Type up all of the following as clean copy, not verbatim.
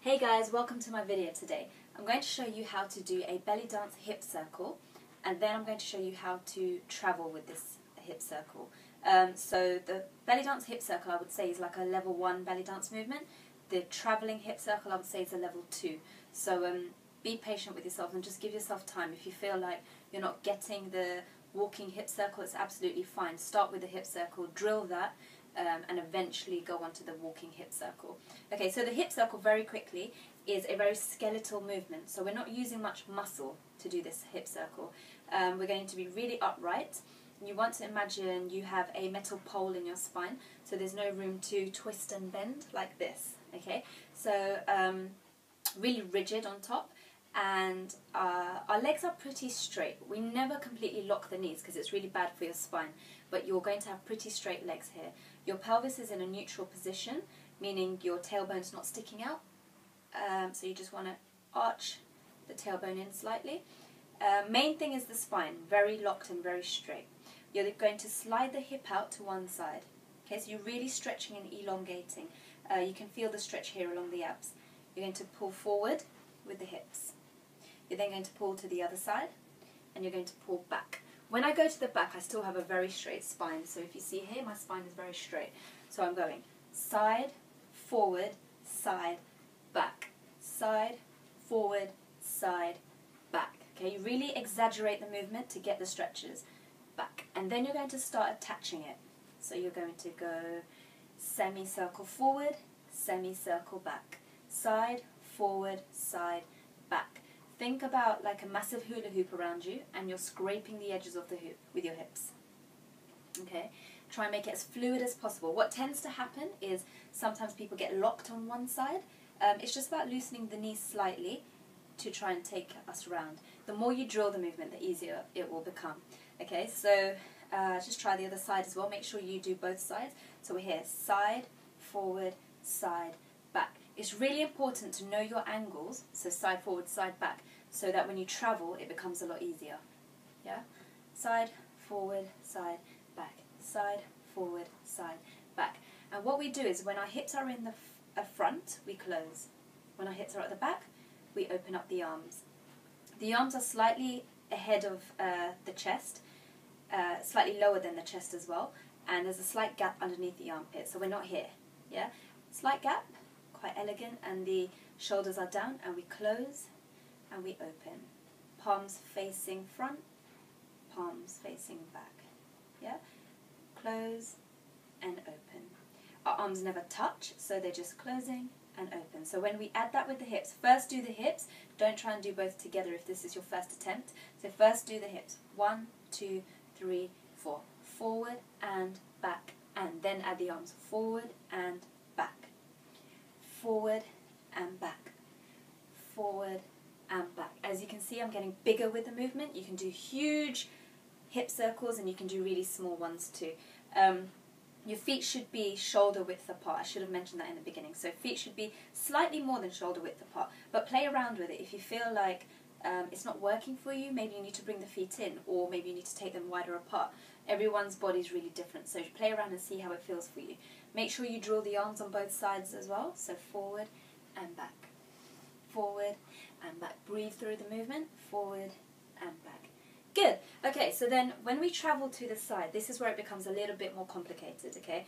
Hey guys, welcome to my video today. I'm going to show you how to do a belly dance hip circle, and then I'm going to show you how to travel with this hip circle. So the belly dance hip circle I would say is like a level 1 belly dance movement. The travelling hip circle I would say is a level 2. So be patient with yourself and just give yourself time. If you feel like you're not getting the walking hip circle, it's absolutely fine. Start with the hip circle, drill that, and eventually go on to the walking hip circle. Okay, so the hip circle, very quickly, is a very skeletal movement. So we're not using much muscle to do this hip circle. We're going to be really upright. You want to imagine you have a metal pole in your spine, so there's no room to twist and bend like this. Okay, so really rigid on top, and our legs are pretty straight. We never completely lock the knees because it's really bad for your spine, but you're going to have pretty straight legs here. Your pelvis is in a neutral position, meaning your tailbone's not sticking out, so you just want to arch the tailbone in slightly. Main thing is the spine, very locked and very straight. You're going to slide the hip out to one side. Okay, so you're really stretching and elongating. You can feel the stretch here along the abs. You're going to pull forward with the hips. You're then going to pull to the other side, and you're going to pull back. When I go to the back, I still have a very straight spine. So if you see here, my spine is very straight. So I'm going side, forward, side, back. Side, forward, side, back. Okay, you really exaggerate the movement to get the stretches. Back. And then you're going to start attaching it. So you're going to go semicircle forward, semicircle back. Side, forward, side, back. Think about like a massive hula hoop around you, and you're scraping the edges of the hoop with your hips. Okay? Try and make it as fluid as possible. What tends to happen is sometimes people get locked on one side. It's just about loosening the knees slightly to try and take us around. The more you drill the movement, the easier it will become. Okay, so just try the other side as well. Make sure you do both sides. So we're here, side, forward, side, back. It's really important to know your angles, so side, forward, side, back, so that when you travel, it becomes a lot easier. Yeah? Side, forward, side, back. Side, forward, side, back. And what we do is when our hips are in the front, we close. When our hips are at the back, we open up the arms. The arms are slightly ahead of the chest, slightly lower than the chest as well, and there's a slight gap underneath the armpit, so we're not here. Yeah? Slight gap. Quite elegant, and the shoulders are down, and we close and we open. Palms facing front, palms facing back. Yeah? Close and open. Our arms never touch, so they're just closing and open. So when we add that with the hips, first do the hips, don't try and do both together if this is your first attempt. So first do the hips. 1, 2, 3, 4. Forward and back, and then add the arms. Forward and back. Forward and back, forward and back. As you can see, I'm getting bigger with the movement. You can do huge hip circles, and you can do really small ones too. Your feet should be shoulder width apart. I should have mentioned that in the beginning. So feet should be slightly more than shoulder width apart, but play around with it. If you feel like it's not working for you, maybe you need to bring the feet in, or maybe you need to take them wider apart. Everyone's body is really different, so play around and see how it feels for you. Make sure you drill the arms on both sides as well, so forward and back, forward and back. Breathe through the movement, forward and back. Good. Okay, so then when we travel to the side, this is where it becomes a little bit more complicated, okay?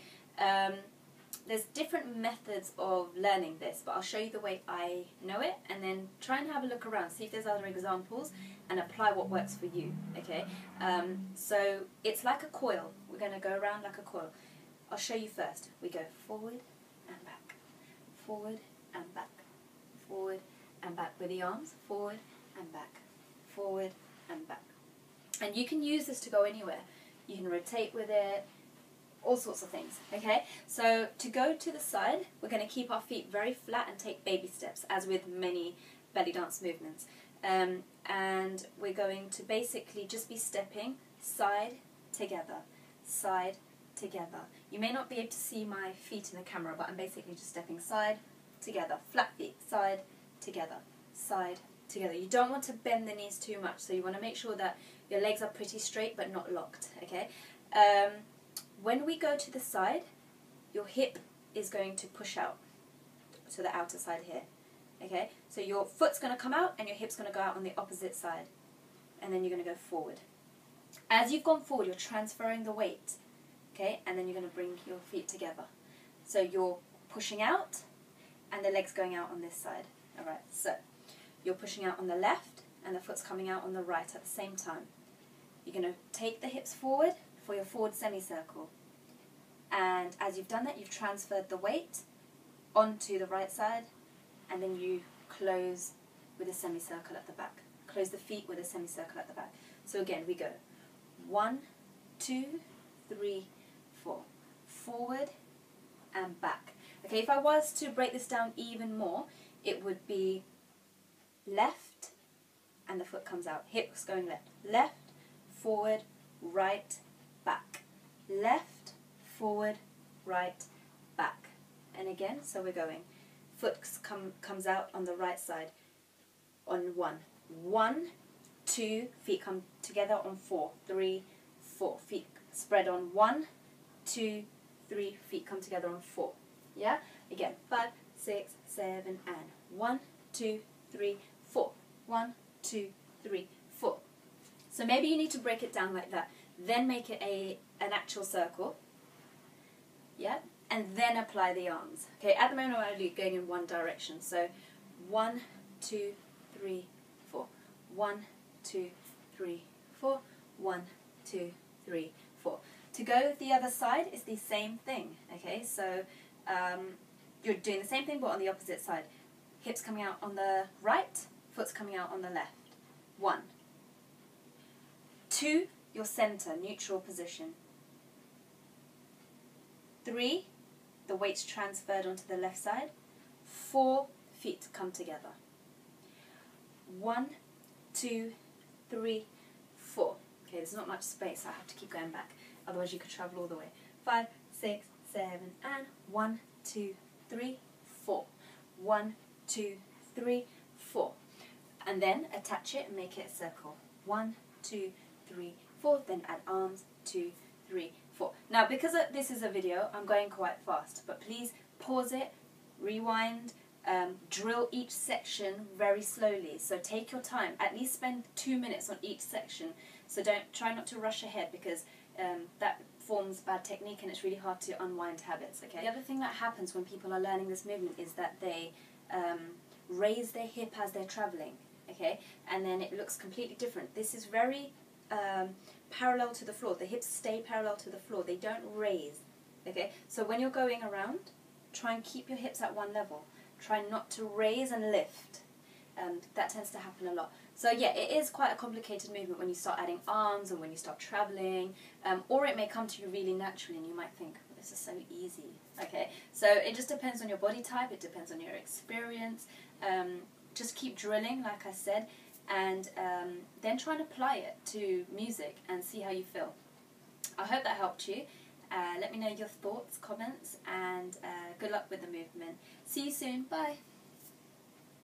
There's different methods of learning this, but I'll show you the way I know it, and then try and have a look around, see if there's other examples, and apply what works for you, okay? So it's like a coil. We're going to go around like a coil. I'll show you first. We go forward and back, forward and back, forward and back with the arms, forward and back, forward and back. And you can use this to go anywhere. You can rotate with it, all sorts of things, okay? So to go to the side, we're going to keep our feet very flat and take baby steps, as with many belly dance movements. And we're going to basically just be stepping side, together, side, together. You may not be able to see my feet in the camera, but I'm basically just stepping side, together, flat feet, side, together, side, together. You don't want to bend the knees too much, so you want to make sure that your legs are pretty straight but not locked, okay? When we go to the side, your hip is going to push out to the outer side here. Okay, so your foot's going to come out and your hip's going to go out on the opposite side. And then you're going to go forward. As you've gone forward, you're transferring the weight. Okay, and then you're going to bring your feet together. So you're pushing out and the leg's going out on this side. Alright, so you're pushing out on the left and the foot's coming out on the right at the same time. You're going to take the hips forward for your forward semicircle. And as you've done that, you've transferred the weight onto the right side, and then you close with a semicircle at the back. Close the feet with a semicircle at the back. So again, we go 1, 2, 3, 4. Forward and back. Okay, if I was to break this down even more, it would be left and the foot comes out. Hips going left. Left, forward, right, back. Left, forward, right, back. And again, so we're going. Foot comes out on the right side on 1. 1, 2, feet come together on 4. 3, 4. Feet spread on 1, 2, 3, feet come together on 4. Yeah? Again, 5, 6, 7, and 1, 2, 3, 4. 1, 2, 3, 4. So maybe you need to break it down like that. Then make it an actual circle. Yeah? And then apply the arms. Okay, at the moment I'm only going in one direction. So 1, 2, 3, 4. 1, 2, 3, 4. 1, 2, 3, 4. To go the other side is the same thing. Okay, so you're doing the same thing but on the opposite side. Hips coming out on the right, foot's coming out on the left. 1. 2, your center, neutral position. 3, the weight's transferred onto the left side. 4, feet come together. 1, 2, 3, 4. Okay, there's not much space, I have to keep going back. Otherwise you could travel all the way. 5, 6, 7, and 1, 2, 3, 4. 1, 2, 3, 4. And then attach it and make it a circle. 1, 2, 3, 4. Then add arms. 2, 3, 4. Now, because this is a video, I'm going quite fast, but please pause it, rewind, drill each section very slowly. So take your time. At least spend 2 minutes on each section. So try not to rush ahead, because that forms bad technique and it's really hard to unwind habits. Okay. The other thing that happens when people are learning this movement is that they raise their hip as they're traveling. Okay, and then it looks completely different. This is very parallel to the floor. The hips stay parallel to the floor. They don't raise. Okay, so when you're going around, try and keep your hips at one level. Try not to raise and lift. That tends to happen a lot. So yeah, it is quite a complicated movement when you start adding arms and when you start traveling, or it may come to you really naturally and you might think, well, this is so easy. Okay, so it just depends on your body type, it depends on your experience. Just keep drilling, like I said, and then try and apply it to music and see how you feel. I hope that helped you. Let me know your thoughts, comments, and good luck with the movement. See you soon. Bye.